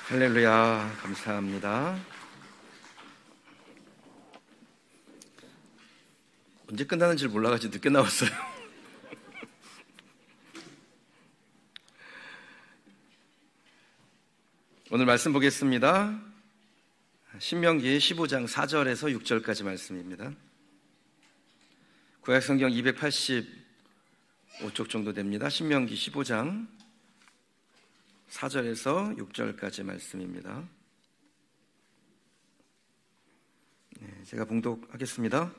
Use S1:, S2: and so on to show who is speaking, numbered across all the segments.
S1: 할렐루야, 감사합니다. 언제 끝나는 줄 몰라가지고 늦게 나왔어요. 오늘 말씀 보겠습니다. 신명기 15장 4절에서 6절까지 말씀입니다. 구약성경 285쪽 정도 됩니다. 신명기 15장 4절에서 6절까지 말씀입니다. 제가 봉독하겠습니다.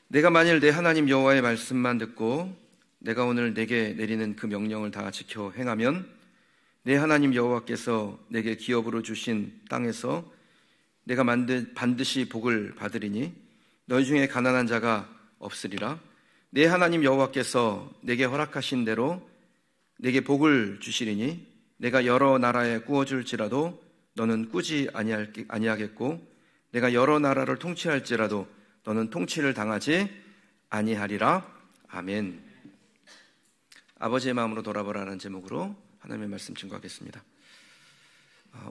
S1: 내가 만일 내 하나님 여호와의 말씀만 듣고 내가 오늘 내게 내리는 그 명령을 다 지켜 행하면 내 하나님 여호와께서 내게 기업으로 주신 땅에서 내가 반드시 복을 받으리니 너희 중에 가난한 자가 없으리라. 내 하나님 여호와께서 내게 허락하신 대로 내게 복을 주시리니 내가 여러 나라에 꾸어줄지라도 너는 꾸지 아니하겠고 내가 여러 나라를 통치할지라도 너는 통치를 당하지 아니하리라. 아멘. 아버지의 마음으로 돌아보라는 제목으로 하나님의 말씀 증거하겠습니다.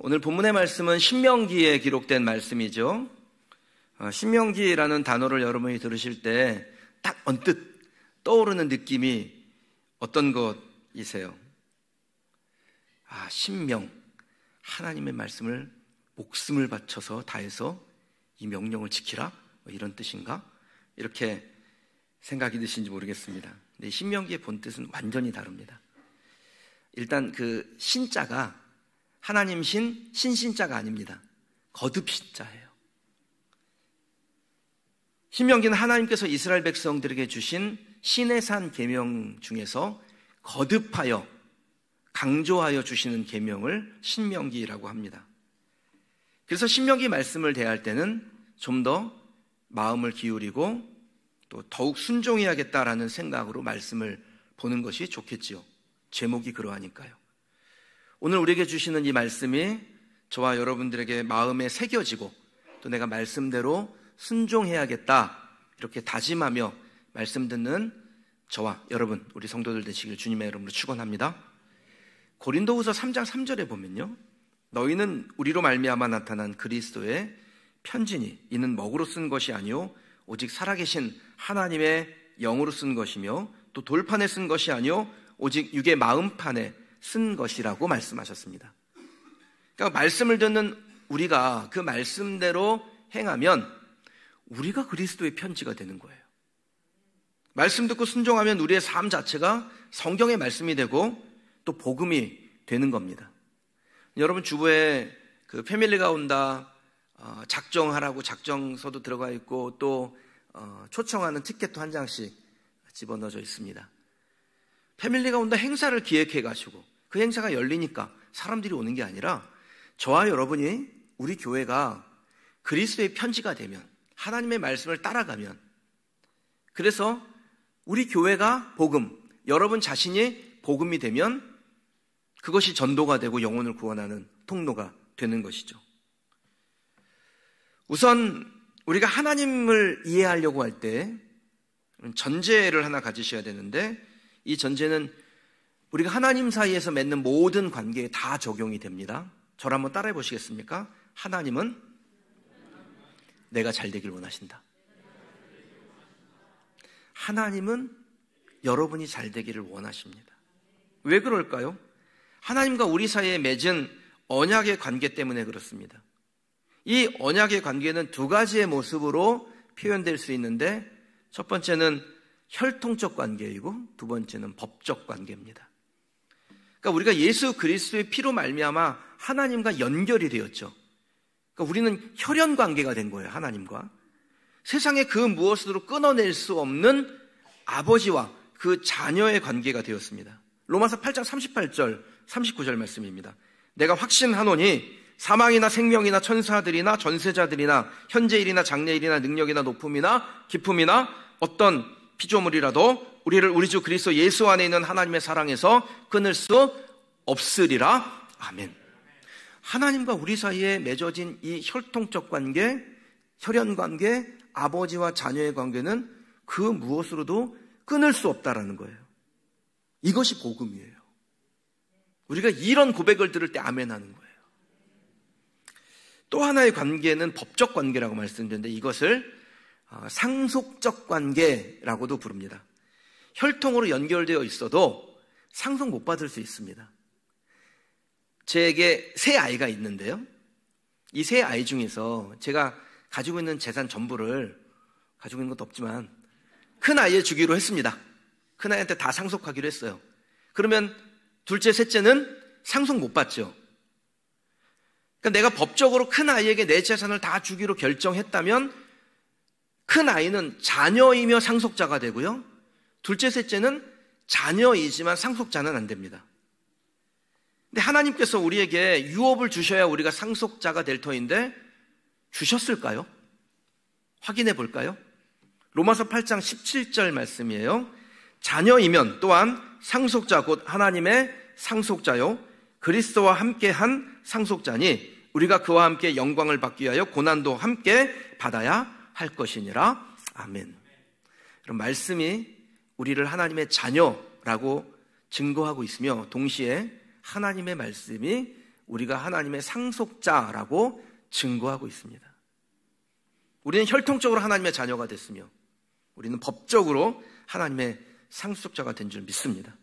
S1: 오늘 본문의 말씀은 신명기에 기록된 말씀이죠. 신명기라는 단어를 여러분이 들으실 때 딱 언뜻 떠오르는 느낌이 어떤 것이세요? 신명, 하나님의 말씀을 목숨을 바쳐서 다해서 이 명령을 지키라? 이런 뜻인가? 이렇게 생각이 드신지 모르겠습니다. 근데 신명기의 본뜻은 완전히 다릅니다. 일단 그 신자가 하나님 신자가 아닙니다. 거듭 신자예요. 신명기는 하나님께서 이스라엘 백성들에게 주신 신의 산 계명 중에서 거듭하여 강조하여 주시는 계명을 신명기라고 합니다. 그래서 신명기 말씀을 대할 때는 좀 더 마음을 기울이고 또 더욱 순종해야겠다라는 생각으로 말씀을 보는 것이 좋겠지요. 제목이 그러하니까요. 오늘 우리에게 주시는 이 말씀이 저와 여러분들에게 마음에 새겨지고 또 내가 말씀대로 순종해야겠다 이렇게 다짐하며 말씀 듣는 저와 여러분, 우리 성도들 되시길 주님의 이름으로 축원합니다. 고린도후서 3장 3절에 보면요, 너희는 우리로 말미암아 나타난 그리스도의 편지니 이는 먹으로 쓴 것이 아니요 오직 살아계신 하나님의 영으로 쓴 것이며 또 돌판에 쓴 것이 아니요 오직 육의 마음판에 쓴 것이라고 말씀하셨습니다. 그러니까 말씀을 듣는 우리가 그 말씀대로 행하면 우리가 그리스도의 편지가 되는 거예요. 말씀 듣고 순종하면 우리의 삶 자체가 성경의 말씀이 되고 또 복음이 되는 겁니다. 여러분 주부에 그 패밀리가 온다 작정하라고 작정서도 들어가 있고 또 초청하는 티켓도 한 장씩 집어넣어져 있습니다. 패밀리가 온다 행사를 기획해 가지고 그 행사가 열리니까 사람들이 오는 게 아니라 저와 여러분이 우리 교회가 그리스도의 편지가 되면 하나님의 말씀을 따라가면 그래서 우리 교회가 복음, 여러분 자신이 복음이 되면 그것이 전도가 되고 영혼을 구원하는 통로가 되는 것이죠. 우선 우리가 하나님을 이해하려고 할 때 전제를 하나 가지셔야 되는데 이 전제는 우리가 하나님 사이에서 맺는 모든 관계에 다 적용이 됩니다. 저를 한번 따라해 보시겠습니까? 하나님은 내가 잘 되길 원하신다. 하나님은 여러분이 잘 되기를 원하십니다. 왜 그럴까요? 하나님과 우리 사이에 맺은 언약의 관계 때문에 그렇습니다. 이 언약의 관계는 두 가지의 모습으로 표현될 수 있는데 첫 번째는 혈통적 관계이고 두 번째는 법적 관계입니다. 그러니까 우리가 예수 그리스도의 피로 말미암아 하나님과 연결이 되었죠. 그러니까 우리는 혈연 관계가 된 거예요. 하나님과 세상의 그 무엇으로 끊어낼 수 없는 아버지와 그 자녀의 관계가 되었습니다. 로마서 8장 38절 39절 말씀입니다. 내가 확신하노니 사망이나 생명이나 천사들이나 전세자들이나 현재일이나 장래일이나 능력이나 높음이나 깊음이나 어떤 피조물이라도 우리를 우리 주 그리스도 예수 안에 있는 하나님의 사랑에서 끊을 수 없으리라. 아멘. 하나님과 우리 사이에 맺어진 이 혈통적 관계, 혈연 관계, 아버지와 자녀의 관계는 그 무엇으로도 끊을 수 없다라는 거예요. 이것이 복음이에요. 우리가 이런 고백을 들을 때 아멘 하는 거예요. 또 하나의 관계는 법적 관계라고 말씀드렸는데 이것을 상속적 관계라고도 부릅니다. 혈통으로 연결되어 있어도 상속 못 받을 수 있습니다. 제게 세 아이가 있는데요, 이 세 아이 중에서 제가 가지고 있는 재산 전부를, 가지고 있는 것도 없지만 큰 아이에 주기로 했습니다. 큰 아이한테 다 상속하기로 했어요. 그러면 둘째, 셋째는 상속 못 받죠. 그러니까 내가 법적으로 큰 아이에게 내 재산을 다 주기로 결정했다면 큰 아이는 자녀이며 상속자가 되고요, 둘째, 셋째는 자녀이지만 상속자는 안 됩니다. 근데 하나님께서 우리에게 유업을 주셔야 우리가 상속자가 될 터인데 주셨을까요? 확인해 볼까요? 로마서 8장 17절 말씀이에요. 자녀이면 또한 상속자 곧 하나님의 상속자요 그리스도와 함께한 상속자니 우리가 그와 함께 영광을 받기 위하여 고난도 함께 받아야 할 것이니라. 아멘. 그럼 말씀이 우리를 하나님의 자녀라고 증거하고 있으며 동시에 하나님의 말씀이 우리가 하나님의 상속자라고 증거하고 있습니다. 우리는 혈통적으로 하나님의 자녀가 됐으며 우리는 법적으로 하나님의 상속자가 된 줄 믿습니다.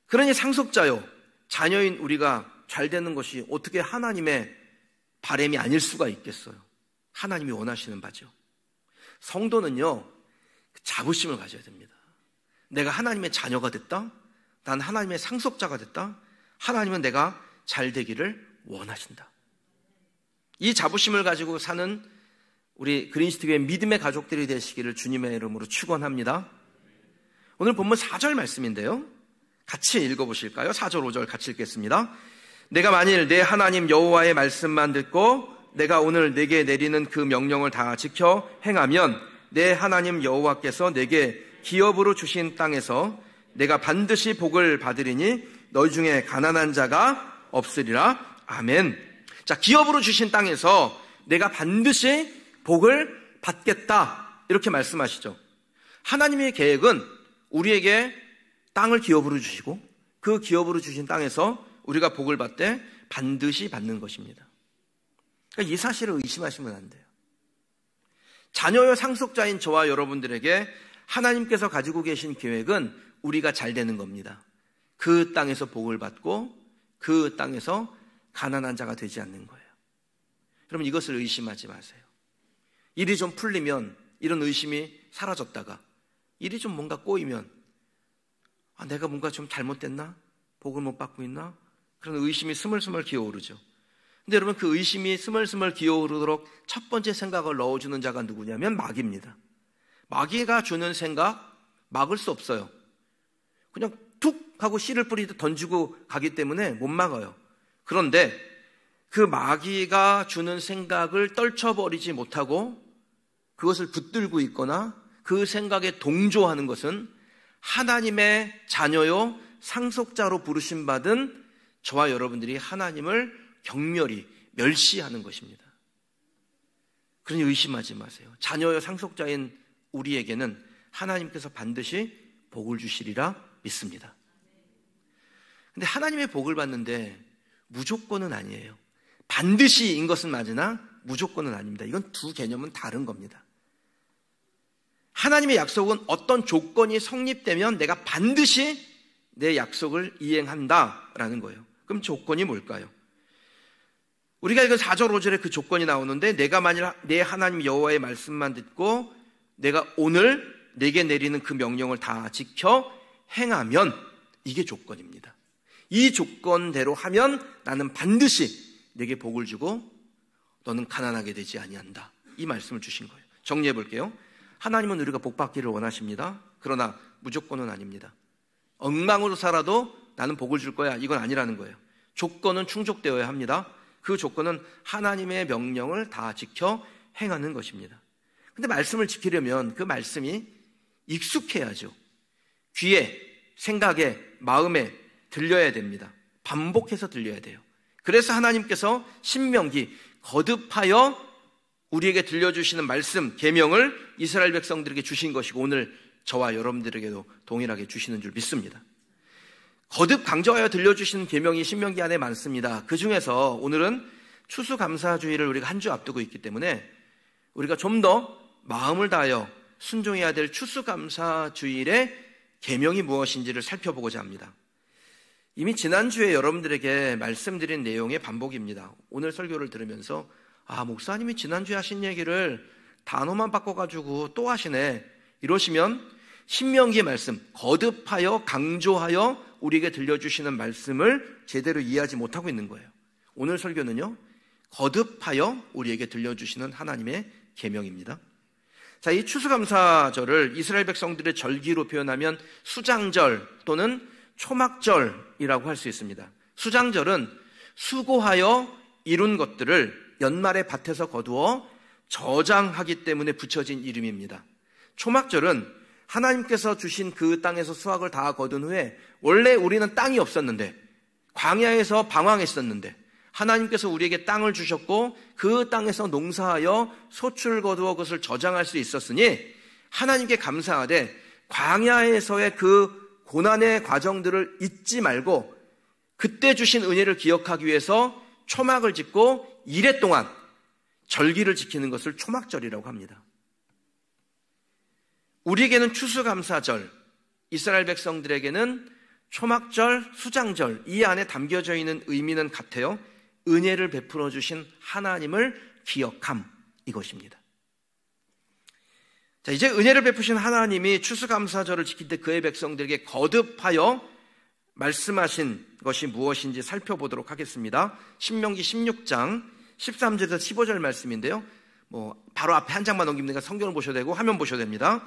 S1: 그러니 상속자요, 자녀인 우리가 잘 되는 것이 어떻게 하나님의 바람이 아닐 수가 있겠어요? 하나님이 원하시는 바죠. 성도는요, 자부심을 가져야 됩니다. 내가 하나님의 자녀가 됐다? 난 하나님의 상속자가 됐다? 하나님은 내가 잘 되기를 원하신다. 이 자부심을 가지고 사는 우리 그린시티교회 믿음의 가족들이 되시기를 주님의 이름으로 축원합니다. 오늘 본문 4절 말씀인데요, 같이 읽어보실까요? 4절 5절 같이 읽겠습니다. 내가 만일 내 하나님 여호와의 말씀만 듣고 내가 오늘 내게 내리는 그 명령을 다 지켜 행하면 내 하나님 여호와께서 내게 기업으로 주신 땅에서 내가 반드시 복을 받으리니 너희 중에 가난한 자가 없으리라. 아멘. 자, 기업으로 주신 땅에서 내가 반드시 복을 받겠다, 이렇게 말씀하시죠. 하나님의 계획은 우리에게 땅을 기업으로 주시고 그 기업으로 주신 땅에서 우리가 복을 받되 반드시 받는 것입니다. 그러니까 이 사실을 의심하시면 안 돼요. 자녀요 상속자인 저와 여러분들에게 하나님께서 가지고 계신 계획은 우리가 잘 되는 겁니다. 그 땅에서 복을 받고 그 땅에서 가난한 자가 되지 않는 거예요. 여러분, 이것을 의심하지 마세요. 일이 좀 풀리면 이런 의심이 사라졌다가 일이 좀 뭔가 꼬이면 내가 뭔가 좀 잘못됐나? 복을 못 받고 있나? 그런 의심이 스물스물 기어오르죠. 근데 여러분, 그 의심이 스물스물 기어오르도록 첫 번째 생각을 넣어주는 자가 누구냐면 마귀입니다. 마귀가 주는 생각 막을 수 없어요. 그냥 툭 하고 씨를 뿌리듯 던지고 가기 때문에 못 막아요. 그런데 그 마귀가 주는 생각을 떨쳐버리지 못하고 그것을 붙들고 있거나 그 생각에 동조하는 것은 하나님의 자녀요 상속자로 부르심받은 저와 여러분들이 하나님을 경멸히 멸시하는 것입니다. 그러니 의심하지 마세요. 자녀요 상속자인 우리에게는 하나님께서 반드시 복을 주시리라 믿습니다. 근데 하나님의 복을 받는데 무조건은 아니에요. 반드시인 것은 맞으나 무조건은 아닙니다. 이건 두 개념은 다른 겁니다. 하나님의 약속은 어떤 조건이 성립되면 내가 반드시 내 약속을 이행한다라는 거예요. 그럼 조건이 뭘까요? 우리가 읽은 4절 5절에 그 조건이 나오는데 내가 만일 내 하나님 여호와의 말씀만 듣고 내가 오늘 내게 내리는 그 명령을 다 지켜 행하면, 이게 조건입니다. 이 조건대로 하면 나는 반드시 내게 복을 주고 너는 가난하게 되지 아니한다, 이 말씀을 주신 거예요. 정리해 볼게요. 하나님은 우리가 복 받기를 원하십니다. 그러나 무조건은 아닙니다. 엉망으로 살아도 나는 복을 줄 거야, 이건 아니라는 거예요. 조건은 충족되어야 합니다. 그 조건은 하나님의 명령을 다 지켜 행하는 것입니다. 근데 말씀을 지키려면 그 말씀이 익숙해야죠. 귀에, 생각에, 마음에 들려야 됩니다. 반복해서 들려야 돼요. 그래서 하나님께서 신명기 거듭하여 우리에게 들려주시는 말씀, 계명을 이스라엘 백성들에게 주신 것이고 오늘 저와 여러분들에게도 동일하게 주시는 줄 믿습니다. 거듭 강조하여 들려주시는 계명이 신명기 안에 많습니다. 그 중에서 오늘은 추수감사주의를 우리가 한 주 앞두고 있기 때문에 우리가 좀 더 마음을 다하여 순종해야 될 추수감사주일의 계명이 무엇인지를 살펴보고자 합니다. 이미 지난주에 여러분들에게 말씀드린 내용의 반복입니다. 오늘 설교를 들으면서 목사님이 지난주에 하신 얘기를 단어만 바꿔가지고 또 하시네 이러시면 신명기의 말씀, 거듭하여 강조하여 우리에게 들려주시는 말씀을 제대로 이해하지 못하고 있는 거예요. 오늘 설교는요, 거듭하여 우리에게 들려주시는 하나님의 계명입니다. 자, 이 추수감사절을 이스라엘 백성들의 절기로 표현하면 수장절 또는 초막절이라고 할 수 있습니다. 수장절은 수고하여 이룬 것들을 연말에 밭에서 거두어 저장하기 때문에 붙여진 이름입니다. 초막절은 하나님께서 주신 그 땅에서 수확을 다 거둔 후에 원래 우리는 땅이 없었는데 광야에서 방황했었는데 하나님께서 우리에게 땅을 주셨고 그 땅에서 농사하여 소출을 거두어 그것을 저장할 수 있었으니 하나님께 감사하되 광야에서의 그 고난의 과정들을 잊지 말고 그때 주신 은혜를 기억하기 위해서 초막을 짓고 이래 동안 절기를 지키는 것을 초막절이라고 합니다. 우리에게는 추수감사절, 이스라엘 백성들에게는 초막절, 수장절, 이 안에 담겨져 있는 의미는 같아요. 은혜를 베풀어 주신 하나님을 기억함, 이것입니다. 자, 이제 은혜를 베푸신 하나님이 추수감사절을 지킬 때 그의 백성들에게 거듭하여 말씀하신 것이 무엇인지 살펴보도록 하겠습니다. 신명기 16장 13절에서 15절 말씀인데요, 바로 앞에 한 장만 넘깁니다. 성경을 보셔야 되고 화면 보셔야 됩니다.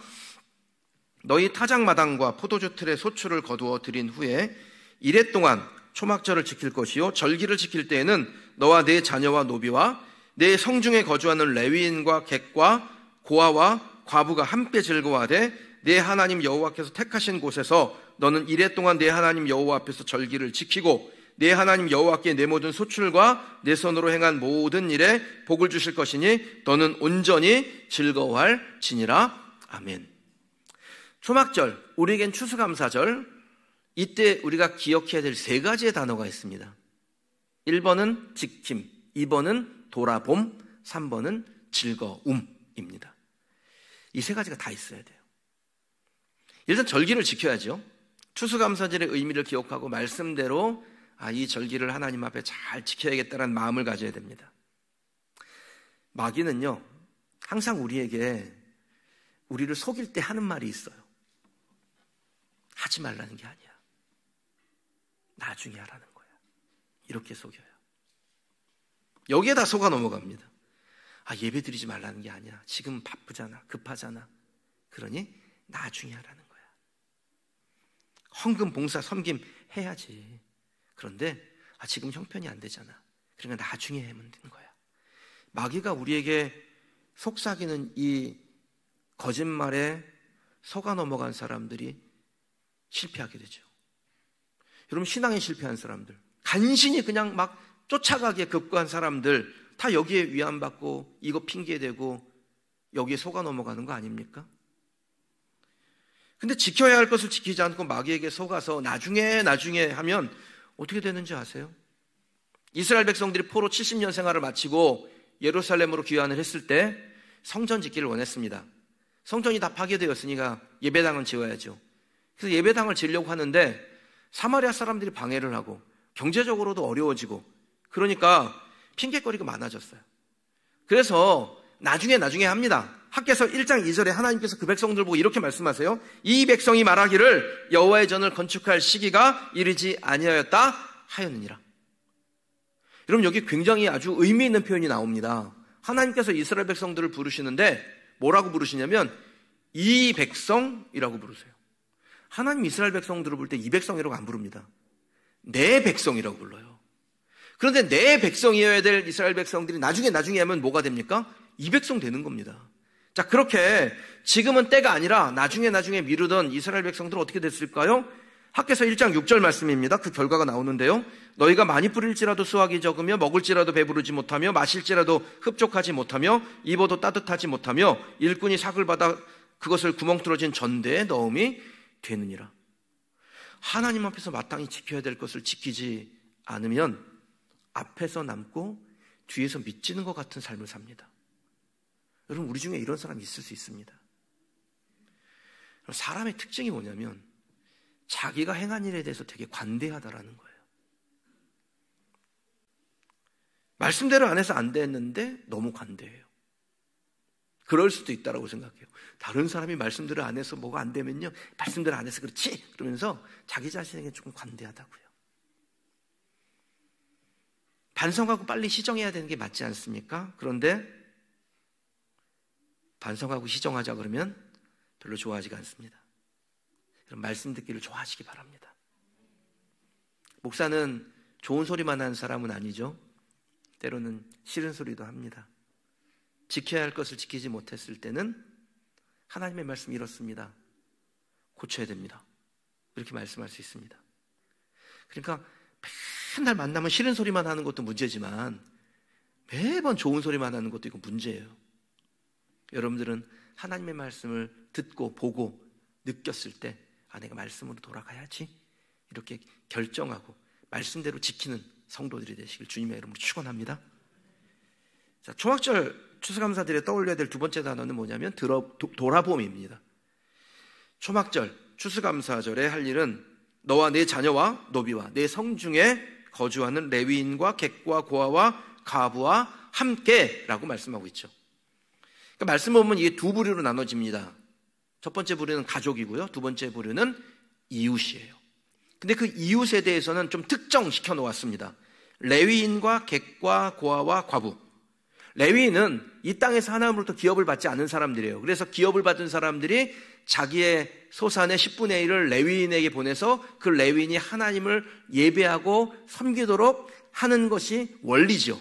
S1: 너희 타작마당과 포도주 틀에 소출을 거두어 드린 후에 이래 동안 초막절을 지킬 것이요 절기를 지킬 때에는 너와 네 자녀와 노비와 내 성중에 거주하는 레위인과 객과 고아와 과부가 함께 즐거워하되 내 하나님 여호와께서 택하신 곳에서 너는 이래 동안 내 하나님 여호와 앞에서 절기를 지키고 내 하나님 여호와께 내 모든 소출과 내 손으로 행한 모든 일에 복을 주실 것이니 너는 온전히 즐거워할지니라. 아멘. 초막절, 우리에겐 추수감사절, 이때 우리가 기억해야 될 세 가지의 단어가 있습니다. 1번은 지킴, 2번은 돌아봄, 3번은 즐거움입니다. 이 세 가지가 다 있어야 돼요. 일단 절기를 지켜야죠. 추수감사절의 의미를 기억하고 말씀대로 이 절기를 하나님 앞에 잘 지켜야겠다는 마음을 가져야 됩니다. 마귀는요, 항상 우리를 속일 때 하는 말이 있어요. 하지 말라는 게 아니야. 나중에 하라는 거야. 이렇게 속여요. 여기에 다 속아 넘어갑니다. 예배 드리지 말라는 게 아니야. 지금 바쁘잖아. 급하잖아. 그러니 나중에 하라는 거야. 헌금, 봉사, 섬김 해야지. 그런데 지금 형편이 안 되잖아. 그러니까 나중에 하면 되는 거야. 마귀가 우리에게 속삭이는 이 거짓말에 속아 넘어간 사람들이 실패하게 되죠. 여러분, 신앙에 실패한 사람들, 간신히 그냥 막 쫓아가기에 급급한 사람들 다 여기에 위안받고 이거 핑계대고 여기에 속아 넘어가는 거 아닙니까? 근데 지켜야 할 것을 지키지 않고 마귀에게 속아서 나중에 하면 어떻게 되는지 아세요? 이스라엘 백성들이 포로 70년 생활을 마치고 예루살렘으로 귀환을 했을 때 성전 짓기를 원했습니다. 성전이 다 파괴되었으니까 예배당은 지어야죠. 그래서 예배당을 지으려고 하는데 사마리아 사람들이 방해를 하고 경제적으로도 어려워지고 그러니까 핑계거리가 많아졌어요. 그래서 나중에 합니다. 학개서 1장 2절에 하나님께서 그 백성들 보고 이렇게 말씀하세요. 이 백성이 말하기를 여호와의 전을 건축할 시기가 이르지 아니하였다 하였느니라. 여러분, 여기 굉장히 아주 의미 있는 표현이 나옵니다. 하나님께서 이스라엘 백성들을 부르시는데 뭐라고 부르시냐면 이 백성이라고 부르세요. 하나님 이스라엘 백성들을 부를 때 이 백성이라고 안 부릅니다. 내 백성이라고 불러요. 그런데 내 백성이어야 될 이스라엘 백성들이 나중에 하면 뭐가 됩니까? 이 백성 되는 겁니다. 자, 그렇게 지금은 때가 아니라 나중에 미루던 이스라엘 백성들은 어떻게 됐을까요? 학개서 1장 6절 말씀입니다. 그 결과가 나오는데요. 너희가 많이 뿌릴지라도 수확이 적으며 먹을지라도 배부르지 못하며 마실지라도 흡족하지 못하며 입어도 따뜻하지 못하며 일꾼이 삭을 받아 그것을 구멍 뚫어진 전대에 넣음이 되느니라. 하나님 앞에서 마땅히 지켜야 될 것을 지키지 않으면 앞에서 남고 뒤에서 밑지는 것 같은 삶을 삽니다. 여러분, 우리 중에 이런 사람이 있을 수 있습니다. 사람의 특징이 뭐냐면 자기가 행한 일에 대해서 되게 관대하다라는 거예요. 말씀대로 안 해서 안 됐는데 너무 관대해요. 그럴 수도 있다고 생각해요. 다른 사람이 말씀대로 안 해서 뭐가 안 되면요, 말씀대로 안 해서 그렇지 그러면서 자기 자신에게 조금 관대하다고요. 반성하고 빨리 시정해야 되는 게 맞지 않습니까? 그런데 반성하고 시정하자 그러면 별로 좋아하지가 않습니다. 여러분, 말씀 듣기를 좋아하시기 바랍니다. 목사는 좋은 소리만 하는 사람은 아니죠. 때로는 싫은 소리도 합니다. 지켜야 할 것을 지키지 못했을 때는 하나님의 말씀이 이렇습니다. 고쳐야 됩니다. 이렇게 말씀할 수 있습니다. 그러니까 맨날 만나면 싫은 소리만 하는 것도 문제지만 매번 좋은 소리만 하는 것도 이거 문제예요. 여러분들은 하나님의 말씀을 듣고 보고 느꼈을 때 내가 말씀으로 돌아가야지 이렇게 결정하고 말씀대로 지키는 성도들이 되시길 주님의 이름으로 축원합니다. 자, 초막절 추수감사절에 떠올려야 될 두 번째 단어는 뭐냐면 돌아봄입니다. 초막절 추수감사절에 할 일은 너와 내 자녀와 노비와 내 성중에 거주하는 레위인과 객과 고아와 가부와 함께라고 말씀하고 있죠. 그러니까 말씀을 보면 이게 두 부류로 나눠집니다. 첫 번째 부류는 가족이고요, 두 번째 부류는 이웃이에요. 근데 그 이웃에 대해서는 좀 특정시켜 놓았습니다. 레위인과 객과 고아와 과부. 레위인은 이 땅에서 하나님으로부터 기업을 받지 않은 사람들이에요. 그래서 기업을 받은 사람들이 자기의 소산의 10분의 1을 레위인에게 보내서 그 레위인이 하나님을 예배하고 섬기도록 하는 것이 원리죠.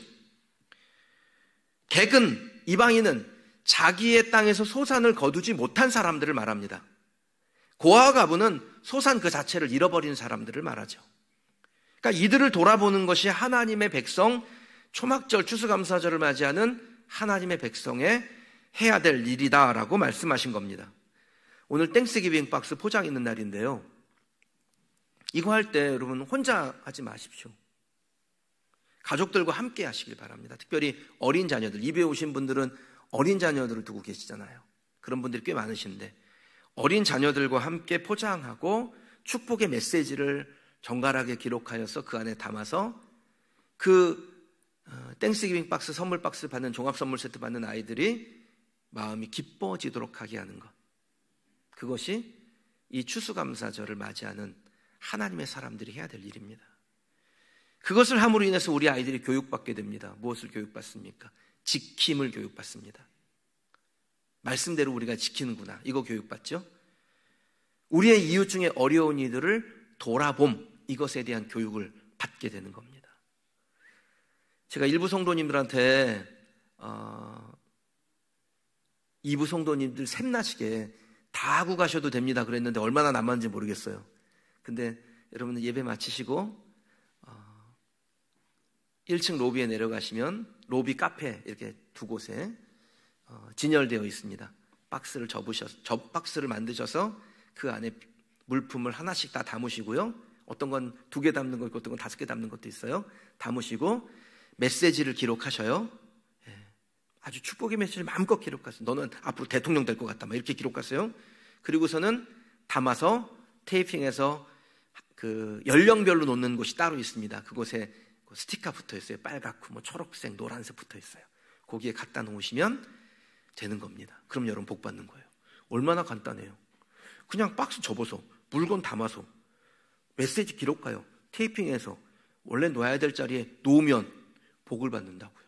S1: 객은, 이방인은 자기의 땅에서 소산을 거두지 못한 사람들을 말합니다. 고아와 가부는 소산 그 자체를 잃어버린 사람들을 말하죠. 그러니까 이들을 돌아보는 것이 하나님의 백성, 초막절 추수감사절을 맞이하는 하나님의 백성의 해야 될 일이다라고 말씀하신 겁니다. 오늘 땡스기빙 박스 포장 있는 날인데요, 이거 할 때 여러분 혼자 하지 마십시오. 가족들과 함께 하시길 바랍니다. 특별히 어린 자녀들, 입에 오신 분들은 어린 자녀들을 두고 계시잖아요. 그런 분들이 꽤 많으신데 어린 자녀들과 함께 포장하고 축복의 메시지를 정갈하게 기록하여서 그 안에 담아서 그 땡스기빙 박스, 선물 박스 받는, 종합 선물 세트 받는 아이들이 마음이 기뻐지도록 하게 하는 것, 그것이 이 추수감사절을 맞이하는 하나님의 사람들이 해야 될 일입니다. 그것을 함으로 인해서 우리 아이들이 교육받게 됩니다. 무엇을 교육받습니까? 지킴을 교육받습니다. 말씀대로 우리가 지키는구나, 이거 교육받죠. 우리의 이웃 중에 어려운 이들을 돌아봄, 이것에 대한 교육을 받게 되는 겁니다. 제가 일부 성도님들한테 2부 성도님들 샘나시게 다 하고 가셔도 됩니다 그랬는데 얼마나 남았는지 모르겠어요. 근데 여러분 예배 마치시고 1층 로비에 내려가시면 로비 카페 이렇게 두 곳에 진열되어 있습니다. 박스를 만드셔서 그 안에 물품을 하나씩 다 담으시고요, 어떤 건 2개 담는 거 있고 어떤 건 5개 담는 것도 있어요. 담으시고 메시지를 기록하셔요. 아주 축복의 메시지를 마음껏 기록하세요. 너는 앞으로 대통령 될 것 같다, 막 이렇게 기록하세요. 그리고서는 담아서 테이핑해서 그 연령별로 놓는 곳이 따로 있습니다. 그곳에 스티커 붙어 있어요. 빨갛고 뭐 초록색, 노란색 붙어 있어요. 거기에 갖다 놓으시면 되는 겁니다. 그럼 여러분 복 받는 거예요. 얼마나 간단해요. 그냥 박스 접어서 물건 담아서 메시지 기록하여 테이핑해서 원래 놓아야 될 자리에 놓으면 복을 받는다고요.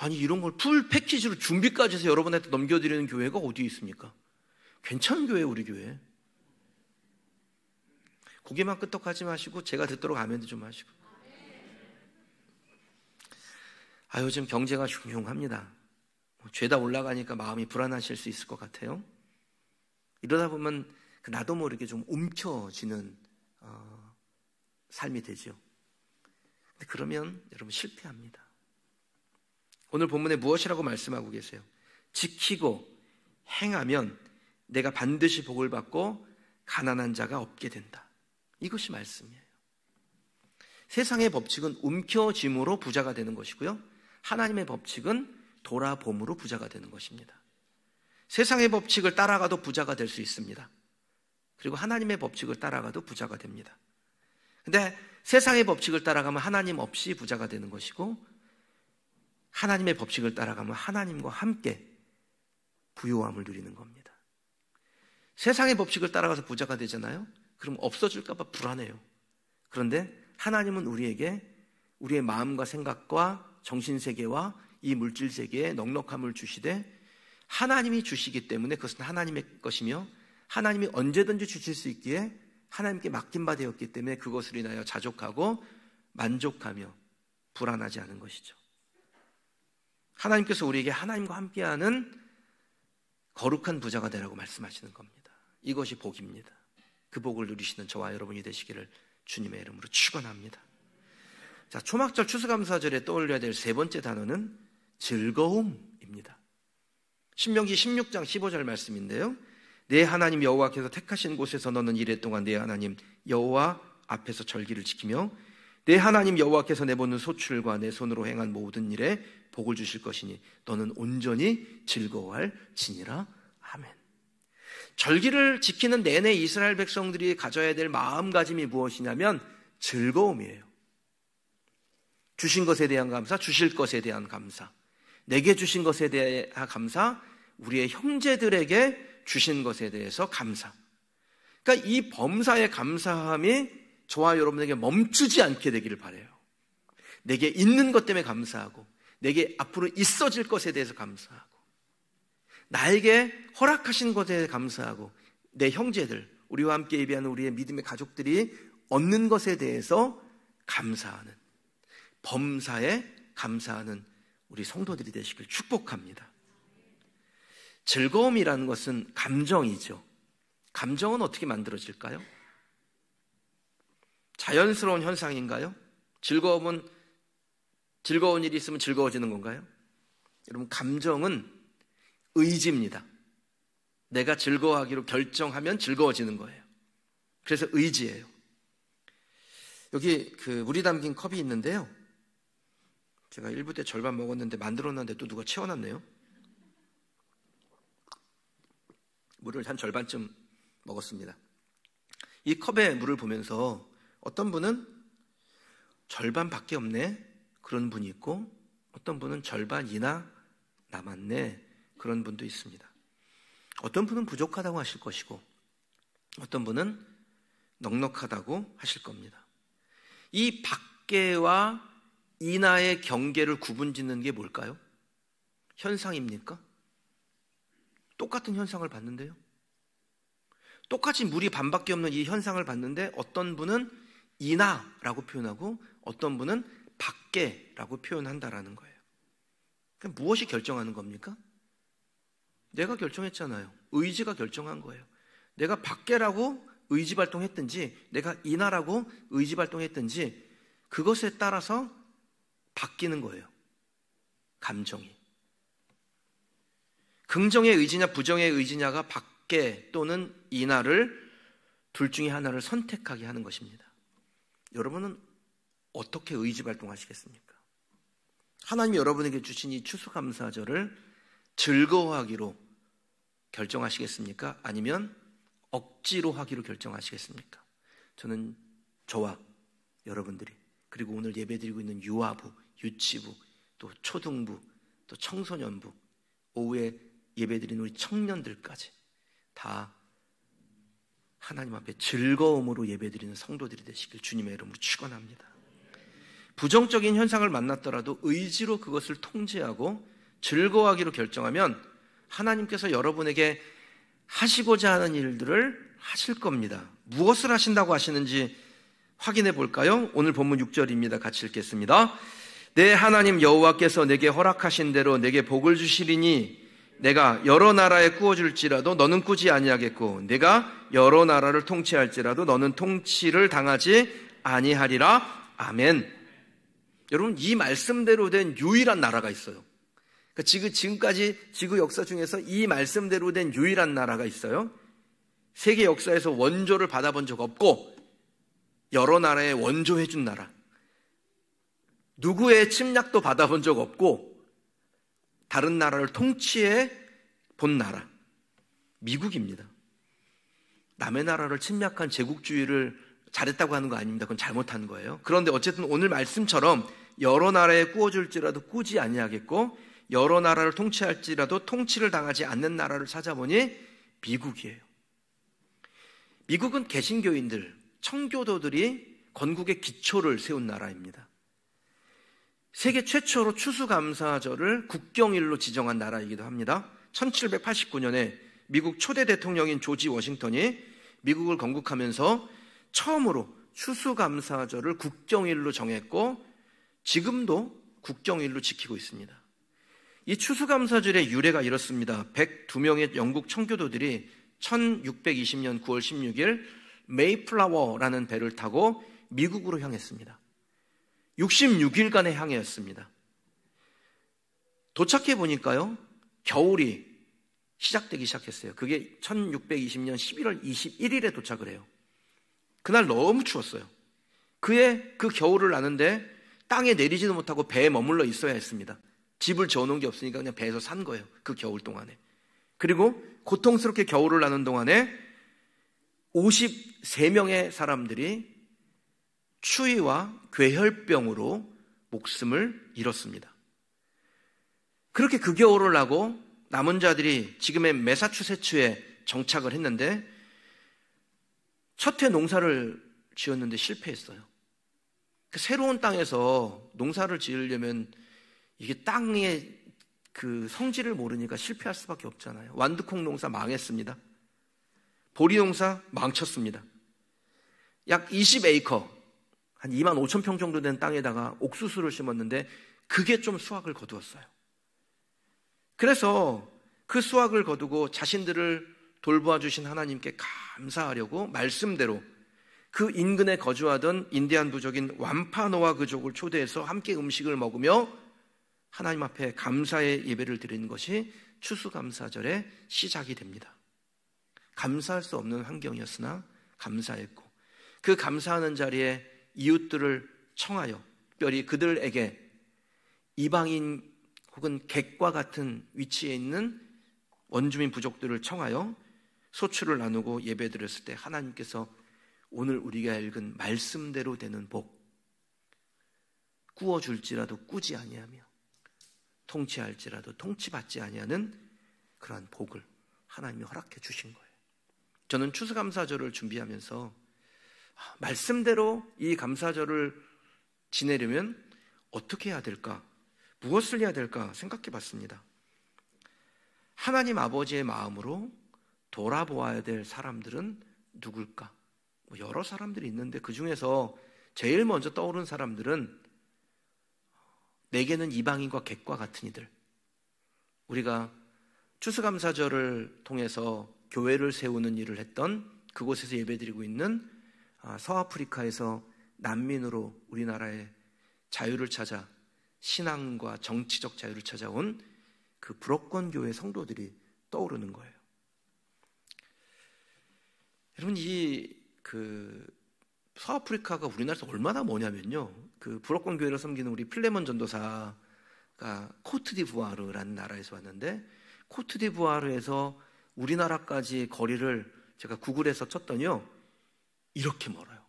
S1: 아니, 이런 걸 풀 패키지로 준비까지 해서 여러분한테 넘겨드리는 교회가 어디 있습니까? 괜찮은 교회예요, 우리 교회. 고개만 끄떡하지 마시고 제가 듣도록 아멘도 좀 하시고. 요즘 경제가 흉흉합니다. 죄다 올라가니까 마음이 불안하실 수 있을 것 같아요. 이러다 보면 나도 모르게 좀 움켜쥐는 삶이 되죠. 근데 그러면 여러분 실패합니다. 오늘 본문에 무엇이라고 말씀하고 계세요? 지키고 행하면 내가 반드시 복을 받고 가난한 자가 없게 된다. 이것이 말씀이에요. 세상의 법칙은 움켜짐으로 부자가 되는 것이고요, 하나님의 법칙은 돌아봄으로 부자가 되는 것입니다. 세상의 법칙을 따라가도 부자가 될 수 있습니다. 그리고 하나님의 법칙을 따라가도 부자가 됩니다. 근데 세상의 법칙을 따라가면 하나님 없이 부자가 되는 것이고, 하나님의 법칙을 따라가면 하나님과 함께 부요함을 누리는 겁니다. 세상의 법칙을 따라가서 부자가 되잖아요. 그럼 없어질까 봐 불안해요. 그런데 하나님은 우리에게 우리의 마음과 생각과 정신세계와 이 물질세계에 넉넉함을 주시되, 하나님이 주시기 때문에 그것은 하나님의 것이며 하나님이 언제든지 주실 수 있기에 하나님께 맡긴 바 되었기 때문에 그것을 인하여 자족하고 만족하며 불안하지 않은 것이죠. 하나님께서 우리에게 하나님과 함께하는 거룩한 부자가 되라고 말씀하시는 겁니다. 이것이 복입니다. 그 복을 누리시는 저와 여러분이 되시기를 주님의 이름으로 축원합니다. 자, 초막절 추수감사절에 떠올려야 될 세 번째 단어는 즐거움입니다. 신명기 16장 15절 말씀인데요, 내 하나님 여호와께서 택하신 곳에서 너는 이레 동안 내 하나님 여호와 앞에서 절기를 지키며 내 하나님 여호와께서 내보는 소출과 내 손으로 행한 모든 일에 복을 주실 것이니 너는 온전히 즐거워할지니라. 아멘. 절기를 지키는 내내 이스라엘 백성들이 가져야 될 마음가짐이 무엇이냐면 즐거움이에요. 주신 것에 대한 감사, 주실 것에 대한 감사, 내게 주신 것에 대한 감사, 우리의 형제들에게 주신 것에 대해서 감사. 그러니까 이 범사의 감사함이 저와 여러분에게 멈추지 않게 되기를 바라요. 내게 있는 것 때문에 감사하고, 내게 앞으로 있어질 것에 대해서 감사하고, 나에게 허락하신 것에 대해 감사하고, 내 형제들, 우리와 함께 예배하는 우리의 믿음의 가족들이 얻는 것에 대해서 감사하는, 범사에 감사하는 우리 성도들이 되시길 축복합니다. 즐거움이라는 것은 감정이죠. 감정은 어떻게 만들어질까요? 자연스러운 현상인가요? 즐거운 일이 있으면 즐거워지는 건가요? 여러분, 감정은 의지입니다. 내가 즐거워하기로 결정하면 즐거워지는 거예요. 그래서 의지예요. 여기 물이 담긴 컵이 있는데요, 제가 1부 때 절반 먹었는데 만들어놨는데 또 누가 채워놨네요. 물을 한 절반쯤 먹었습니다. 이 컵에 물을 보면서 어떤 분은 절반밖에 없네, 그런 분이 있고, 어떤 분은 절반이나 남았네, 그런 분도 있습니다. 어떤 분은 부족하다고 하실 것이고, 어떤 분은 넉넉하다고 하실 겁니다. 이 밖에와 이나의 경계를 구분짓는 게 뭘까요? 현상입니까? 똑같은 현상을 봤는데요, 똑같이 물이 반밖에 없는 이 현상을 봤는데 어떤 분은 이나라고 표현하고 어떤 분은 밖에라고 표현한다라는 거예요. 그럼 무엇이 결정하는 겁니까? 내가 결정했잖아요. 의지가 결정한 거예요. 내가 밖에라고 의지 발동했든지 내가 이나라고 의지 발동했든지 그것에 따라서 바뀌는 거예요. 감정이. 긍정의 의지냐 부정의 의지냐가 밖에 또는 이나를 둘 중에 하나를 선택하게 하는 것입니다. 여러분은 어떻게 의지 발동하시겠습니까? 하나님이 여러분에게 주신 이 추수감사절을 즐거워하기로 결정하시겠습니까? 아니면 억지로 하기로 결정하시겠습니까? 저는 저와 여러분들이, 그리고 오늘 예배드리고 있는 유아부, 유치부, 또 초등부, 또 청소년부, 오후에 예배드리는 우리 청년들까지 다 하나님 앞에 즐거움으로 예배드리는 성도들이 되시길 주님의 이름으로 축원합니다. 부정적인 현상을 만났더라도 의지로 그것을 통제하고 즐거워하기로 결정하면 하나님께서 여러분에게 하시고자 하는 일들을 하실 겁니다. 무엇을 하신다고 하시는지 확인해 볼까요? 오늘 본문 6절입니다. 같이 읽겠습니다. 내 하나님 여호와께서 내게 허락하신 대로 내게 복을 주시리니 내가 여러 나라에 꾸어줄지라도 너는 꾸지 아니하겠고 내가 여러 나라를 통치할지라도 너는 통치를 당하지 아니하리라. 아멘. 여러분, 이 말씀대로 된 유일한 나라가 있어요. 그러니까 지금까지 지구 역사 중에서 이 말씀대로 된 유일한 나라가 있어요. 세계 역사에서 원조를 받아본 적 없고 여러 나라에 원조해준 나라, 누구의 침략도 받아본 적 없고 다른 나라를 통치해 본 나라, 미국입니다. 남의 나라를 침략한 제국주의를 잘했다고 하는 거 아닙니다. 그건 잘못한 거예요. 그런데 어쨌든 오늘 말씀처럼 여러 나라에 꾸어줄지라도 꾸지 아니하겠고 여러 나라를 통치할지라도 통치를 당하지 않는 나라를 찾아보니 미국이에요. 미국은 개신교인들, 청교도들이 건국의 기초를 세운 나라입니다. 세계 최초로 추수감사절을 국경일로 지정한 나라이기도 합니다. 1789년에 미국 초대 대통령인 조지 워싱턴이 미국을 건국하면서 처음으로 추수감사절을 국경일로 정했고 지금도 국경일로 지키고 있습니다. 이 추수감사절의 유래가 이렇습니다. 102명의 영국 청교도들이 1620년 9월 16일 메이플라워라는 배를 타고 미국으로 향했습니다. 66일간의 항해였습니다. 도착해 보니까요, 겨울이 시작되기 시작했어요. 그게 1620년 11월 21일에 도착을 해요. 그날 너무 추웠어요. 그 겨울을 나는데 땅에 내리지도 못하고 배에 머물러 있어야 했습니다. 집을 지어놓은 게 없으니까 그냥 배에서 산 거예요. 그 겨울 동안에. 그리고 고통스럽게 겨울을 나는 동안에 53명의 사람들이 추위와 괴혈병으로 목숨을 잃었습니다. 그렇게 그 겨울을 나고 남은 자들이 지금의 매사추세츠에 정착을 했는데 첫 해 농사를 지었는데 실패했어요. 그 새로운 땅에서 농사를 지으려면 이게 땅의 그 성질을 모르니까 실패할 수밖에 없잖아요. 완두콩 농사 망했습니다. 보리 농사 망쳤습니다. 약 20에이커, 한 2만 5천 평 정도 된 땅에다가 옥수수를 심었는데 그게 좀 수확을 거두었어요. 그래서 그 수확을 거두고 자신들을 돌보아 주신 하나님께 감사하려고 말씀대로 그 인근에 거주하던 인디안 부족인 완파노아 그족을 초대해서 함께 음식을 먹으며 하나님 앞에 감사의 예배를 드리는 것이 추수감사절의 시작이 됩니다. 감사할 수 없는 환경이었으나 감사했고 그 감사하는 자리에 이웃들을 청하여 특별히 그들에게 이방인 혹은 객과 같은 위치에 있는 원주민 부족들을 청하여 소출을 나누고 예배드렸을 때 하나님께서 오늘 우리가 읽은 말씀대로 되는 복, 꾸어줄지라도 꾸지 아니하며 통치할지라도 통치받지 아니하는 그러한 복을 하나님이 허락해 주신 거예요. 저는 추수감사절을 준비하면서 말씀대로 이 감사절을 지내려면 어떻게 해야 될까? 무엇을 해야 될까 생각해 봤습니다. 하나님 아버지의 마음으로 돌아보아야 될 사람들은 누굴까? 여러 사람들이 있는데 그 중에서 제일 먼저 떠오른 사람들은 내게는 이방인과 객과 같은 이들. 우리가 추수감사절을 통해서 교회를 세우는 일을 했던 그곳에서 예배드리고 있는 서아프리카에서 난민으로 우리나라의 자유를 찾아 신앙과 정치적 자유를 찾아온 그 불어권 교회 성도들이 떠오르는 거예요. 여러분, 서아프리카가 우리나라에서 얼마나 머냐면요. 그 불어권 교회를 섬기는 우리 플레몬 전도사가 코트디부아르라는 나라에서 왔는데 코트디부아르에서 우리나라까지 거리를 제가 구글에서 쳤더니요. 이렇게 멀어요.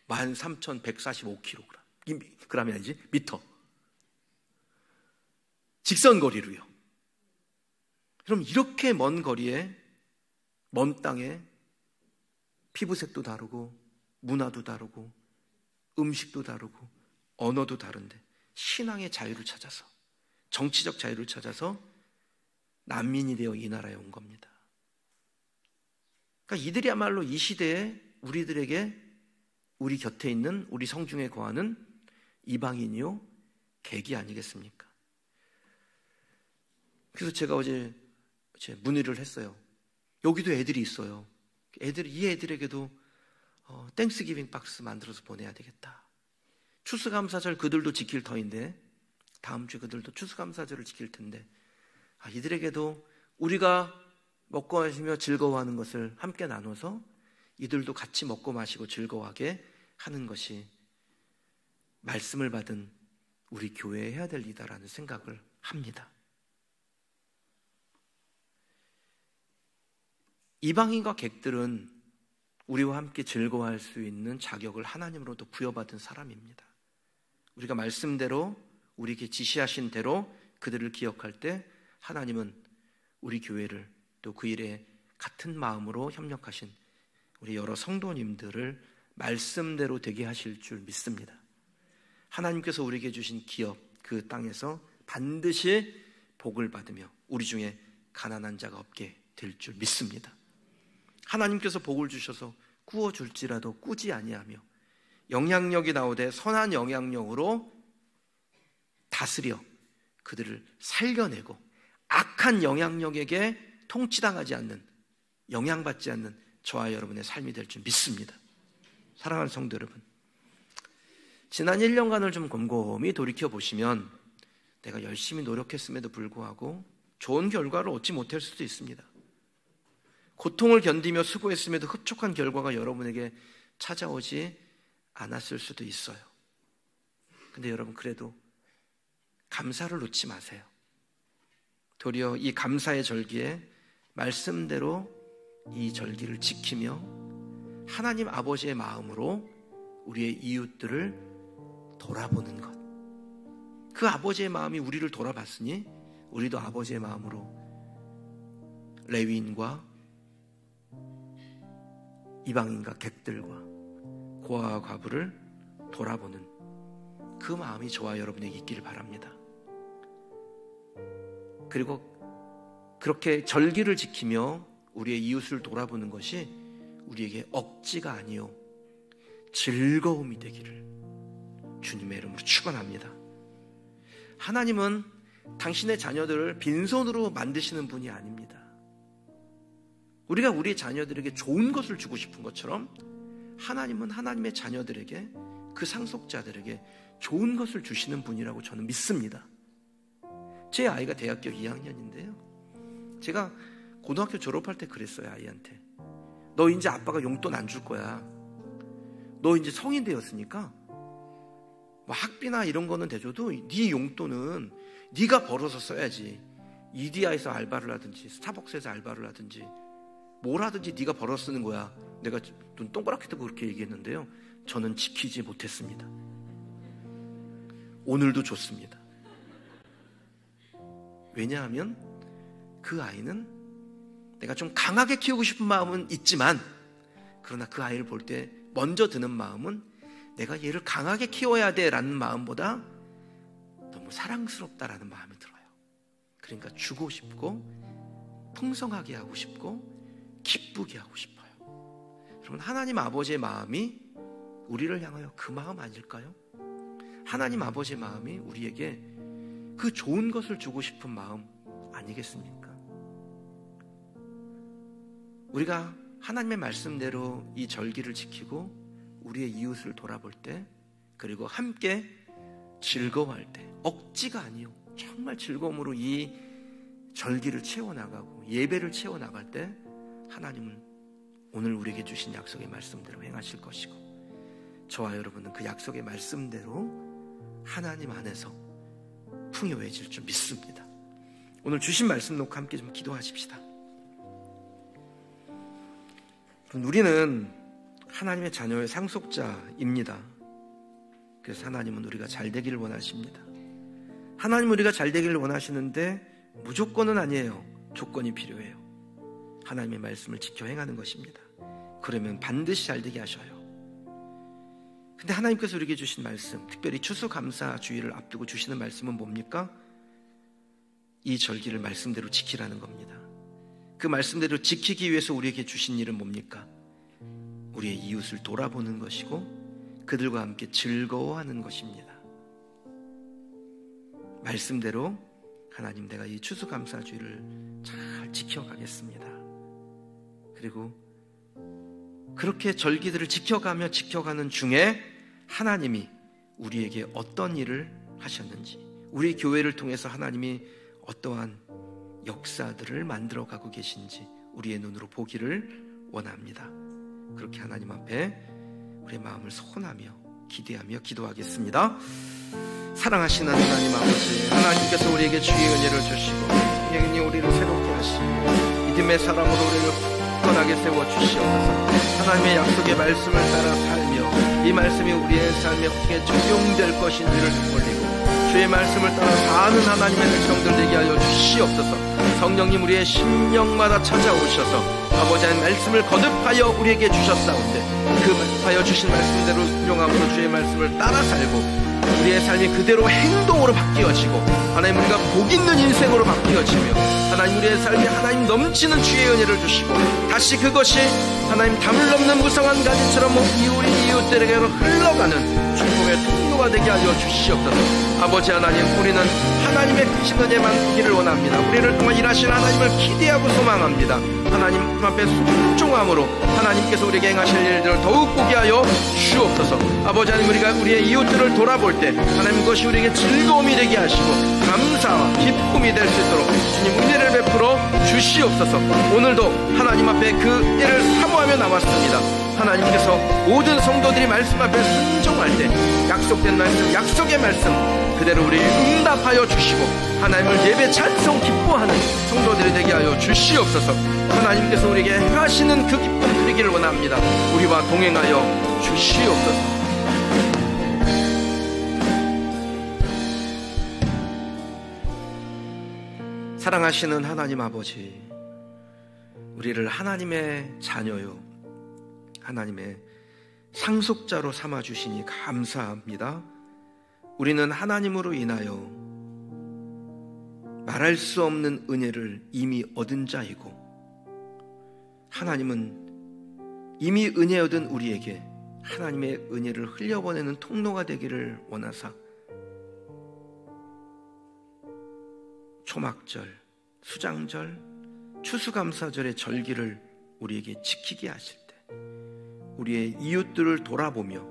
S1: 13,145kg. 그람이 아니지? 미터. 직선 거리로요. 그럼 이렇게 먼 거리에, 먼 땅에 피부색도 다르고 문화도 다르고 음식도 다르고 언어도 다른데 신앙의 자유를 찾아서 정치적 자유를 찾아서 난민이 되어 이 나라에 온 겁니다. 그러니까 이들이야말로 이 시대에 우리들에게 우리 곁에 있는 우리 성중에 거하는 이방인이요 객이 아니겠습니까? 그래서 제가 어제 문의를 했어요. 여기도 애들이 있어요. 이 애들에게도 땡스기빙 박스 만들어서 보내야 되겠다. 추수감사절 그들도 지킬 터인데 다음 주에 그들도 추수감사절을 지킬 텐데 이들에게도 우리가 먹고 마시며 즐거워하는 것을 함께 나눠서 이들도 같이 먹고 마시고 즐거워하게 하는 것이 말씀을 받은 우리 교회에 해야 될 일이다라는 생각을 합니다. 이방인과 객들은 우리와 함께 즐거워할 수 있는 자격을 하나님으로부터 부여받은 사람입니다. 우리가 말씀대로 우리에게 지시하신 대로 그들을 기억할 때 하나님은 우리 교회를 또 그 일에 같은 마음으로 협력하신 우리 여러 성도님들을 말씀대로 되게 하실 줄 믿습니다. 하나님께서 우리에게 주신 기업, 그 땅에서 반드시 복을 받으며 우리 중에 가난한 자가 없게 될 줄 믿습니다. 하나님께서 복을 주셔서 꾸어줄지라도 꾸지 아니하며 영향력이 나오되 선한 영향력으로 다스려 그들을 살려내고 악한 영향력에게 통치당하지 않는, 영향받지 않는 저와 여러분의 삶이 될 줄 믿습니다. 사랑하는 성도 여러분, 지난 1년간을 좀 곰곰이 돌이켜보시면 내가 열심히 노력했음에도 불구하고 좋은 결과를 얻지 못할 수도 있습니다. 고통을 견디며 수고했음에도 흡족한 결과가 여러분에게 찾아오지 않았을 수도 있어요. 근데 여러분, 그래도 감사를 놓지 마세요. 도리어 이 감사의 절기에 말씀대로 이 절기를 지키며 하나님 아버지의 마음으로 우리의 이웃들을 돌아보는 것, 그 아버지의 마음이 우리를 돌아봤으니 우리도 아버지의 마음으로 레위인과 이방인과 객들과 고아와 과부를 돌아보는 그 마음이 저와 여러분에게 있기를 바랍니다. 그리고 그렇게 절기를 지키며 우리의 이웃을 돌아보는 것이 우리에게 억지가 아니요 즐거움이 되기를 주님의 이름으로 축원합니다. 하나님은 당신의 자녀들을 빈손으로 만드시는 분이 아닙니다. 우리가 우리 자녀들에게 좋은 것을 주고 싶은 것처럼 하나님은 하나님의 자녀들에게, 그 상속자들에게 좋은 것을 주시는 분이라고 저는 믿습니다. 제 아이가 대학교 2학년인데요. 제가 고등학교 졸업할 때 그랬어요. 아이한테, 너 이제 아빠가 용돈 안 줄 거야. 너 이제 성인 되었으니까 뭐 학비나 이런 거는 대줘도 네 용돈은 네가 벌어서 써야지. 이디야에서 알바를 하든지 스타벅스에서 알바를 하든지 뭘 하든지 네가 벌어서 쓰는 거야. 내가 눈 동그랗게 뜨고 그렇게 얘기했는데요, 저는 지키지 못했습니다. 오늘도 좋습니다. 왜냐하면 그 아이는 내가 좀 강하게 키우고 싶은 마음은 있지만, 그러나 그 아이를 볼 때 먼저 드는 마음은 내가 얘를 강하게 키워야 돼라는 마음보다 너무 사랑스럽다라는 마음이 들어요. 그러니까 주고 싶고 풍성하게 하고 싶고 기쁘게 하고 싶어요. 여러분, 하나님 아버지의 마음이 우리를 향하여 그 마음 아닐까요? 하나님 아버지의 마음이 우리에게 그 좋은 것을 주고 싶은 마음 아니겠습니까? 우리가 하나님의 말씀대로 이 절기를 지키고 우리의 이웃을 돌아볼 때, 그리고 함께 즐거워할 때, 억지가 아니요 정말 즐거움으로 이 절기를 채워나가고 예배를 채워나갈 때 하나님은 오늘 우리에게 주신 약속의 말씀대로 행하실 것이고, 저와 여러분은 그 약속의 말씀대로 하나님 안에서 풍요해질 줄 믿습니다. 오늘 주신 말씀 놓고 함께 좀 기도하십시다. 우리는 하나님의 자녀의 상속자입니다. 그래서 하나님은 우리가 잘 되기를 원하십니다. 하나님은 우리가 잘 되기를 원하시는데 무조건은 아니에요. 조건이 필요해요. 하나님의 말씀을 지켜 행하는 것입니다. 그러면 반드시 잘 되게 하셔요. 근데 하나님께서 우리에게 주신 말씀, 특별히 추수감사주의를 앞두고 주시는 말씀은 뭡니까? 이 절기를 말씀대로 지키라는 겁니다. 그 말씀대로 지키기 위해서 우리에게 주신 일은 뭡니까? 우리의 이웃을 돌아보는 것이고 그들과 함께 즐거워하는 것입니다. 말씀대로 하나님, 내가 이 추수감사주의를 잘 지켜가겠습니다. 그리고 그렇게 절기들을 지켜가며 지켜가는 중에 하나님이 우리에게 어떤 일을 하셨는지, 우리 교회를 통해서 하나님이 어떠한 역사들을 만들어가고 계신지 우리의 눈으로 보기를 원합니다. 그렇게 하나님 앞에 우리의 마음을 소원하며 기대하며 기도하겠습니다. 사랑하시는 하나님 아버지, 하나님께서 우리에게 주의 은혜를 주시고 성령님 우리를 새롭게 하시고 믿음의 사람으로 우리를 굳건하게 세워주시옵소서. 하나님의 약속의 말씀을 따라 살며 이 말씀이 우리의 삶에 어떻게 적용될 것인지를 올리고 주의 말씀을 따라 사는 하나님의 백성들 되게 하여 주시옵소서. 성령님 우리의 심령마다 찾아오셔서 아버지 하나님 말씀을 거듭하여 우리에게 주셨사온데 그 거듭하여 주신 말씀대로 순종함으로 주의 말씀을 따라 살고 우리의 삶이 그대로 행동으로 바뀌어지고 하나님 우리가 복 있는 인생으로 바뀌어지며 하나님 우리의 삶이 하나님 넘치는 주의 은혜를 주시고 다시 그것이 하나님 담을 넘는 무성한 가지처럼 우리 이웃들에게로 흘러가는 축복의 통로가 되게 하여 주시옵소서. 아버지 하나님, 우리는 하나님의 크신 은혜만 보기를 원합니다. 우리를 통해 일하시는 하나님을 기대하고 소망합니다. 하나님 앞에 순종함으로 하나님께서 우리에게 행하실 일들을 더욱 보게 하여 주옵소서. 아버지 하나님, 우리가 우리의 이웃들을 돌아볼 때 하나님 그것이 우리에게 즐거움이 되게 하시고 감사와 기쁨이 될 수 있도록 주님 은혜를 베풀어 주시옵소서. 오늘도 하나님 앞에 그 일을 사모하며 나왔습니다. 하나님께서 모든 성도들이 말씀 앞에 순종할 때 약속된 말씀, 약속의 말씀 그대로 우리를 응답하여 주시고 하나님을 예배 찬송 기뻐하는 성도들이 되게 하여 주시옵소서. 하나님께서 우리에게 행하시는 그 기쁨 누리기를 원합니다. 우리와 동행하여 주시옵소서. 사랑하시는 하나님 아버지, 우리를 하나님의 자녀요 하나님의 상속자로 삼아주시니 감사합니다. 우리는 하나님으로 인하여 말할 수 없는 은혜를 이미 얻은 자이고 하나님은 이미 은혜 얻은 우리에게 하나님의 은혜를 흘려보내는 통로가 되기를 원하사 초막절, 수장절, 추수감사절의 절기를 우리에게 지키게 하실 때 우리의 이웃들을 돌아보며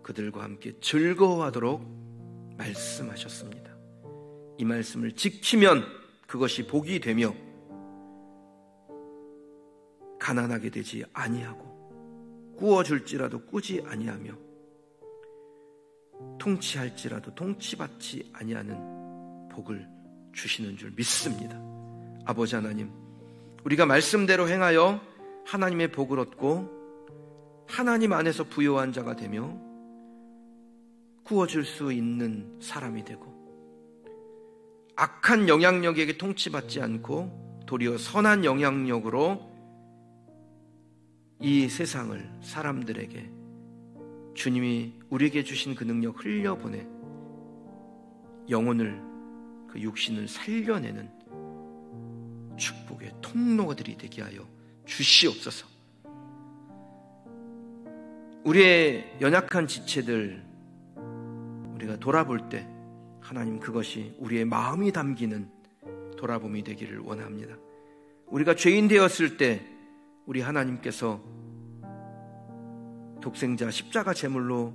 S1: 그들과 함께 즐거워하도록 말씀하셨습니다. 이 말씀을 지키면 그것이 복이 되며 가난하게 되지 아니하고 꾸어줄지라도 꾸지 아니하며 통치할지라도 통치받지 아니하는 복을 주시는 줄 믿습니다. 아버지 하나님, 우리가 말씀대로 행하여 하나님의 복을 얻고 하나님 안에서 부요한 자가 되며 구워줄 수 있는 사람이 되고 악한 영향력에게 통치받지 않고 도리어 선한 영향력으로 이 세상을 사람들에게 주님이 우리에게 주신 그 능력 흘려보내 영혼을 그 육신을 살려내는 축복의 통로들이 되게 하여 주시옵소서. 우리의 연약한 지체들 우리가 돌아볼 때 하나님 그것이 우리의 마음이 담기는 돌아봄이 되기를 원합니다. 우리가 죄인 되었을 때 우리 하나님께서 독생자 십자가 제물로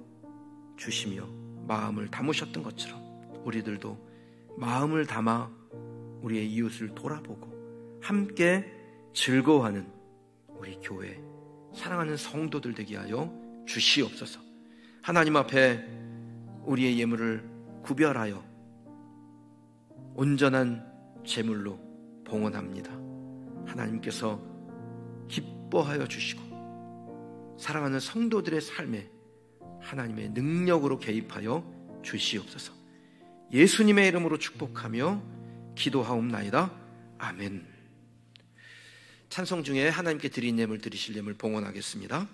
S1: 주시며 마음을 담으셨던 것처럼 우리들도 마음을 담아 우리의 이웃을 돌아보고 함께 즐거워하는 우리 교회 사랑하는 성도들 되게 하여 주시옵소서. 하나님 앞에 우리의 예물을 구별하여 온전한 제물로 봉헌합니다. 하나님께서 기뻐하여 주시고 사랑하는 성도들의 삶에 하나님의 능력으로 개입하여 주시옵소서. 예수님의 이름으로 축복하며 기도하옵나이다. 아멘. 찬송 중에 하나님께 드린 예물 드리실 예물 봉헌하겠습니다.